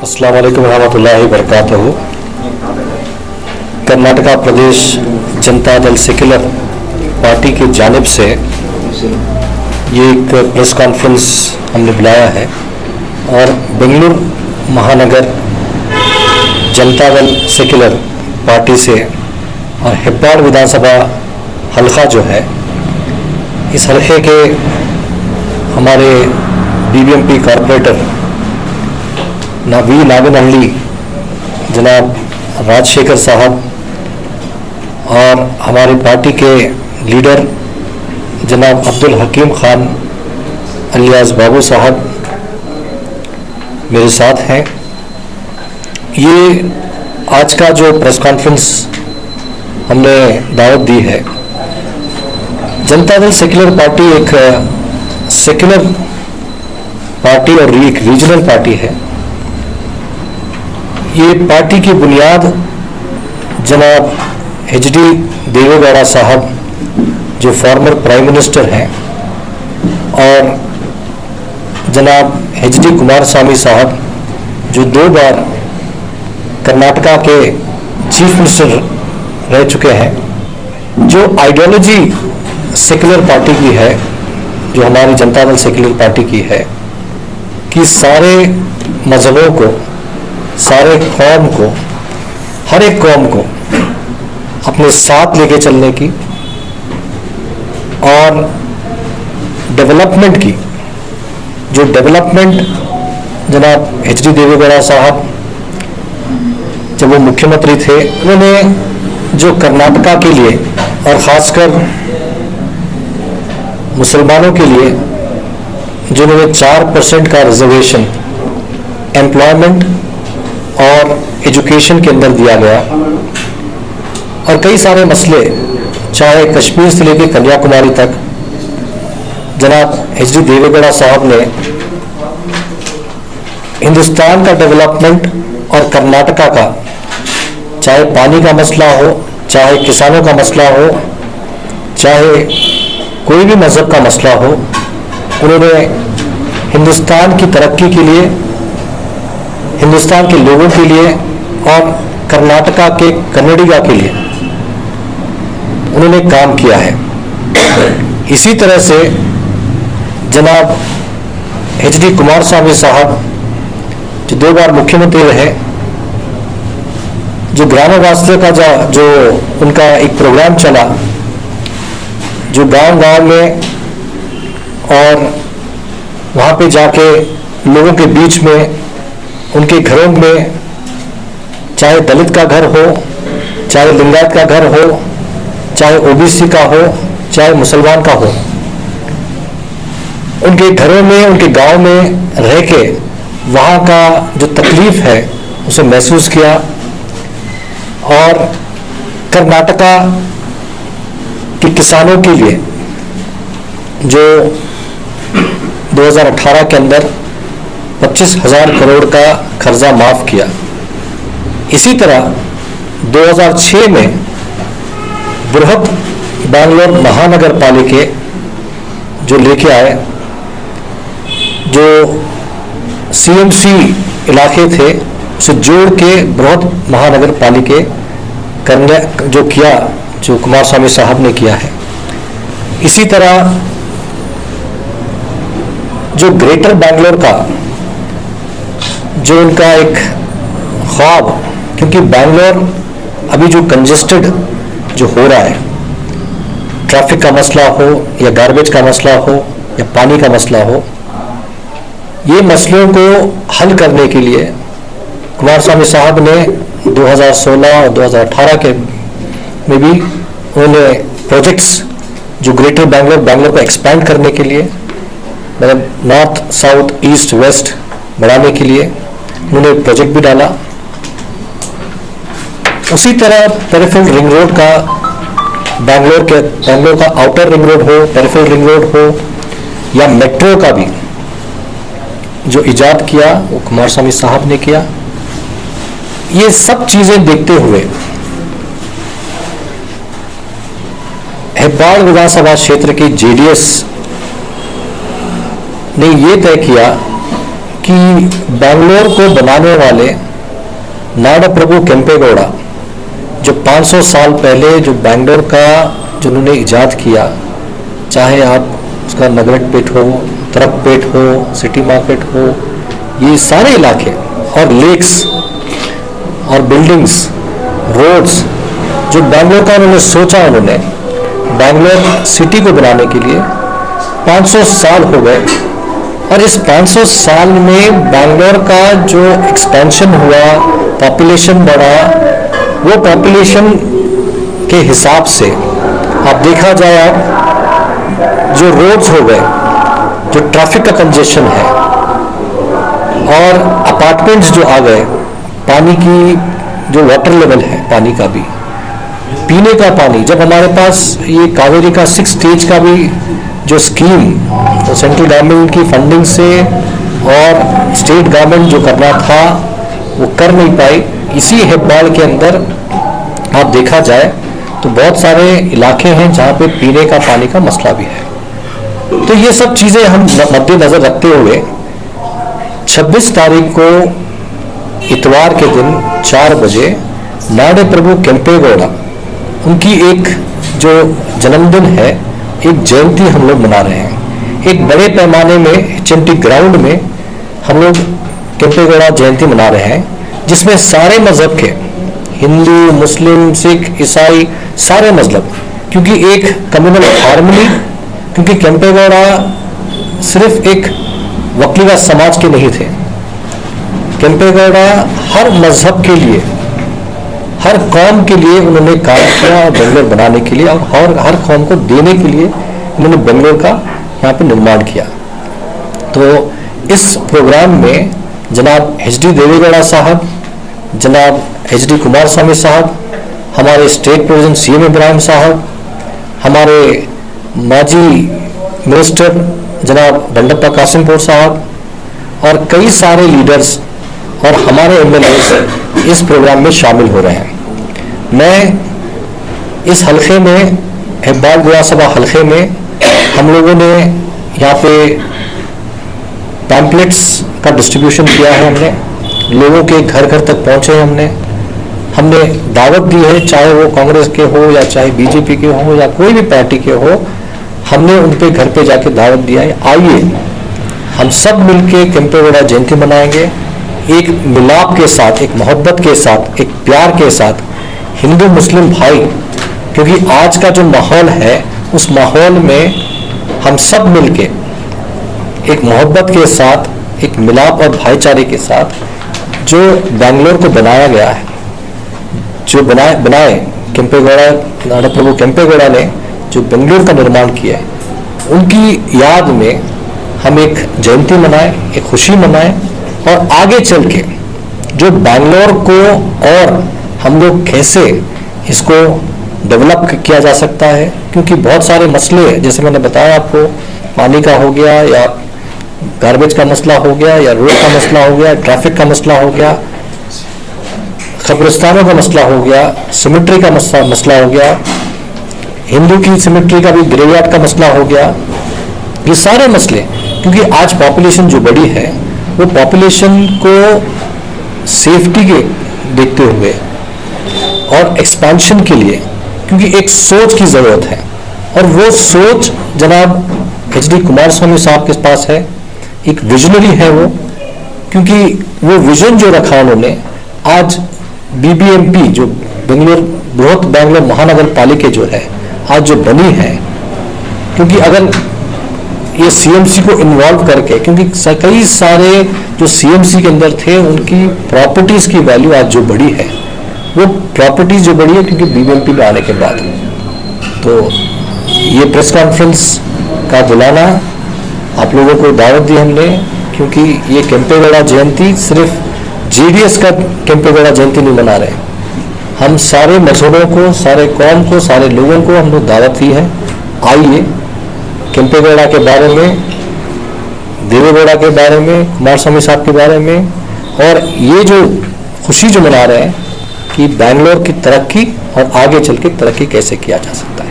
अस्सलाम वालेकुम रहमतुल्लाहि वबरकातुहू। कर्नाटका प्रदेश जनता दल सेक्युलर पार्टी की जानिब से ये एक प्रेस कॉन्फ्रेंस हमने बुलाया है और बेंगलुरु महानगर जनता दल सेक्युलर पार्टी से और हेब्बाड़ विधानसभा हल्का जो है, इस हल्के के हमारे बीबीएमपी कॉरपोरेटर नागनहल्ली जनाब राजशेखर साहब और हमारी पार्टी के लीडर जनाब अब्दुल हकीम खान अलियास बाबू साहब मेरे साथ हैं। ये आज का जो प्रेस कॉन्फ्रेंस हमने दावत दी है, जनता दल सेक्युलर पार्टी एक सेक्युलर पार्टी और एक रीजनल पार्टी है। ये पार्टी की बुनियाद जनाब एच.डी. देवेगौड़ा साहब जो फॉर्मर प्राइम मिनिस्टर हैं और जनाब एच.डी. कुमारस्वामी साहब जो 2 बार कर्नाटका के चीफ मिनिस्टर रह चुके हैं, जो आइडियोलॉजी सेक्युलर पार्टी की है, जो हमारी जनता दल सेक्युलर पार्टी की है कि सारे मजहबों को, सारे कौम को, हर एक कौम को अपने साथ लेके चलने की और डेवलपमेंट की, जो डेवलपमेंट जनाब एच.डी. देवेगौड़ा साहब जब वो मुख्यमंत्री थे, उन्होंने जो कर्नाटका के लिए और ख़ासकर मुसलमानों के लिए जो उन्होंने 4% का रिजर्वेशन एम्प्लॉयमेंट और एजुकेशन के अंदर दिया गया और कई सारे मसले, चाहे कश्मीर से लेकर कन्याकुमारी तक, जनाब एच.डी. देवेगौड़ा साहब ने हिंदुस्तान का डेवलपमेंट और कर्नाटका का, चाहे पानी का मसला हो, चाहे किसानों का मसला हो, चाहे कोई भी मजहब का मसला हो, उन्होंने हिंदुस्तान की तरक्की के लिए, हिंदुस्तान के लोगों के लिए और कर्नाटका के कन्नडिगा के लिए उन्होंने काम किया है। इसी तरह से जनाब एच.डी. कुमारस्वामी साहब जो 2 बार मुख्यमंत्री रहे, जो ग्राम वास्तव का जो उनका एक प्रोग्राम चला, जो गांव-गांव में और वहाँ पे जाके लोगों के बीच में, उनके घरों में, चाहे दलित का घर हो, चाहे लिंगायत का घर हो, चाहे ओबीसी का हो, चाहे मुसलमान का हो, उनके घरों में, उनके गांव में रह के वहाँ का जो तकलीफ है उसे महसूस किया और कर्नाटका के किसानों के लिए जो 2018 के अंदर 25,000 करोड़ का कर्जा माफ किया। इसी तरह 2006 में बृहद बैंगलोर महानगर पालिका जो लेके आए, जो सीएमसी इलाके थे उसे जोड़ के बृहद महानगर पालिका करने जो किया, जो कुमारस्वामी साहब ने किया है। इसी तरह जो ग्रेटर बैंगलोर का जो उनका एक ख्वाब, क्योंकि बैंगलोर अभी जो कंजेस्टेड जो हो रहा है, ट्रैफिक का मसला हो या गार्बेज का मसला हो या पानी का मसला हो, ये मसलों को हल करने के लिए कुमारस्वामी साहब ने 2016 और 2018 के में भी उन्होंने प्रोजेक्ट्स जो ग्रेटर बैंगलोर को एक्सपैंड करने के लिए, मतलब नॉर्थ साउथ ईस्ट वेस्ट बढ़ाने के लिए उन्होंने प्रोजेक्ट भी डाला। उसी तरह पेरिफेरल रिंग रोड का, बैंगलोर का आउटर रिंग रोड हो, पेरिफेरल रिंग रोड हो या मेट्रो का भी जो इजाद किया वो कुमारस्वामी साहब ने किया। ये सब चीजें देखते हुए हेब्बाड़ विधानसभा क्षेत्र की जेडीएस ने ये तय किया कि बेंगलोर को बनाने वाले नाडप्रभु केम्पेगौड़ा, जो 500 साल पहले जो बेंगलोर का जो उन्होंने इजाद किया, चाहे आप उसका नगरपेट हो, तरकपेट हो, सिटी मार्केट हो, ये सारे इलाके और लेक्स और बिल्डिंग्स, रोड्स, जो बेंगलोर का उन्होंने सोचा, उन्होंने बेंगलोर सिटी को बनाने के लिए 500 साल हो गए। और इस 500 साल में बेंगलोर का जो एक्सपेंशन हुआ, पॉपुलेशन बढ़ा, वो पॉपुलेशन के हिसाब से आप देखा जाए, आप जो रोड्स हो गए, जो ट्रैफिक का कंजेशन है और अपार्टमेंट्स जो आ गए, पानी की जो वाटर लेवल है, पानी का भी, पीने का पानी, जब हमारे पास ये कावेरी का 6 स्टेज का भी जो स्कीम तो सेंट्रल गवर्नमेंट की फंडिंग से और स्टेट गवर्नमेंट जो करना था वो कर नहीं पाई। इसी हेब्बाड़ के अंदर आप देखा जाए तो बहुत सारे इलाके हैं जहाँ पे पीने का पानी का मसला भी है। तो ये सब चीज़ें हम मद्देनजर रखते हुए 26 तारीख को इतवार के दिन 4 बजे नाडप्रभु केम्पेगौड़ा, उनकी एक जो जन्मदिन है, एक जयंती हम लोग मना रहे हैं। एक बड़े पैमाने में HMT ग्राउंड में हम लोग केम्पेगौड़ा जयंती मना रहे हैं, जिसमें सारे मजहब के, हिंदू, मुस्लिम, सिख, ईसाई, सारे मजहब, क्योंकि एक कम्युनल हार्मनी, क्योंकि केम्पेगौड़ा सिर्फ एक वकीला समाज के नहीं थे। केम्पेगौड़ा हर मजहब के लिए, हर कौम के लिए उन्होंने काम किया बेंगलोर बनाने के लिए, और हर कौम को देने के लिए उन्होंने बेंगलोर का यहाँ पे निर्माण किया। तो इस प्रोग्राम में जनाब HD देवेगौड़ा साहब, जनाब HD कुमारस्वामी साहब, हमारे स्टेट प्रेसिडेंट CM इब्राहिम साहब, हमारे माजी मिनिस्टर जनाब बंडप्पा कासिमपुर साहब और कई सारे लीडर्स और हमारे MLAs इस प्रोग्राम में शामिल हो रहे हैं। मैं इस हल्के में, हेब्बाड़ विधानसभा हल्के में, हम लोगों ने यहाँ पे पैम्पलेट्स का डिस्ट्रीब्यूशन किया है। हमने लोगों के घर घर तक पहुँचे, हमने दावत दी है, चाहे वो कांग्रेस के हो या चाहे BJP के हो या कोई भी पार्टी के हो, हमने उन पे घर पे जाके दावत दिया है। आइए हम सब मिलके केम्पेगौड़ा जयंती मनाएंगे, एक मिलाप के साथ, एक मोहब्बत के साथ, एक प्यार के साथ, हिंदू मुस्लिम भाई, क्योंकि आज का जो माहौल है उस माहौल में हम सब मिलके एक मोहब्बत के साथ, एक मिलाप और भाईचारे के साथ जो बेंगलोर को बनाया गया है, जो बनाए केम्पेगौड़ा, नाडप्रभु केम्पेगौड़ा ने जो बेंगलोर का निर्माण किया है, उनकी याद में हम एक जयंती मनाएं, एक खुशी मनाएं और आगे चल के जो बेंगलोर को और हम लोग कैसे इसको डेवलप किया जा सकता है, क्योंकि बहुत सारे मसले, जैसे मैंने बताया आपको, पानी का हो गया या गार्बेज का मसला हो गया या रोड का मसला हो गया, ट्रैफिक का मसला हो गया, कब्रिस्तानों का मसला हो गया, सिमेट्री का मसला हो गया, हिंदू की सिमेट्री का भी ग्रेवयार्ड का मसला हो गया। ये सारे मसले, क्योंकि आज पॉपुलेशन जो बड़ी है वो पॉपुलेशन को सेफ्टी के देखते हुए और एक्सपेंशन के लिए, क्योंकि एक सोच की ज़रूरत है, और वो सोच जनाब HD कुमारस्वामी साहब के पास है, एक विजनरी है वो, क्योंकि वो विजन जो रखा उन्होंने, आज BBMP जो बेंगलोर, बृहत बेंगलोर महानगर पालिका जो है आज जो बनी है, क्योंकि अगर ये CMC को इन्वॉल्व करके, क्योंकि कई सारे जो CMC के अंदर थे उनकी प्रॉपर्टीज की वैल्यू आज जो बढ़ी है, वो प्रॉपर्टीज जो बढ़ी है क्योंकि BBMP में आने के बाद। तो ये प्रेस कॉन्फ्रेंस का बुलाना, आप लोगों को दावत दी हमने, क्योंकि ये केम्पेगौड़ा जयंती सिर्फ JDS का केम्पेगौड़ा जयंती नहीं मना रहे, हम सारे मजहबों को, सारे कौम को, सारे लोगों को हम लोग दावत दी है। आइए केम्पेगौड़ा के बारे में, देवेगौड़ा के बारे में, कुमारस्वामी साहब के बारे में, और ये जो खुशी जो मना रहे हैं कि बेंगलोर की तरक्की और आगे चल के तरक्की कैसे किया जा सकता है।